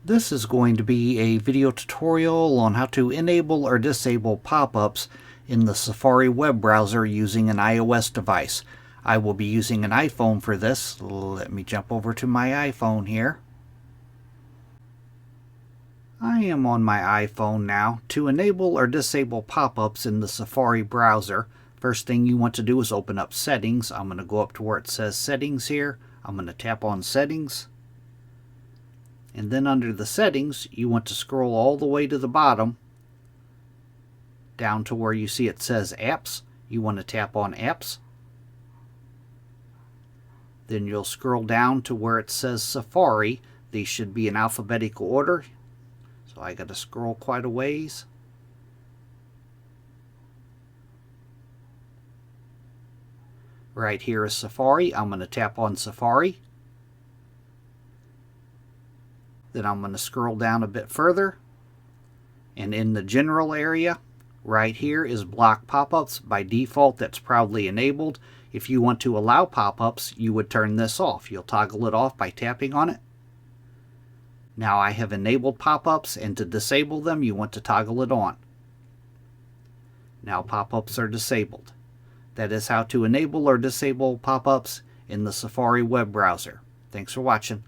This is going to be a video tutorial on how to enable or disable pop-ups in the Safari web browser using an iOS device. I will be using an iPhone for this. Let me jump over to my iPhone here. I am on my iPhone now. To enable or disable pop-ups in the Safari browser, first thing you want to do is open up Settings. I'm going to go up to where it says Settings here. I'm going to tap on Settings. And then under the Settings, you want to scroll all the way to the bottom, down to where you see it says Apps. You want to tap on Apps. Then you'll scroll down to where it says Safari. These should be in alphabetical order. So I got to scroll quite a ways. Right here is Safari. I'm going to tap on Safari. Then I'm going to scroll down a bit further. And in the general area, right here is block pop-ups. By default, that's probably enabled. If you want to allow pop-ups, you would turn this off. You'll toggle it off by tapping on it. Now I have enabled pop-ups, and to disable them, you want to toggle it on. Now pop-ups are disabled. That is how to enable or disable pop-ups in the Safari web browser. Thanks for watching.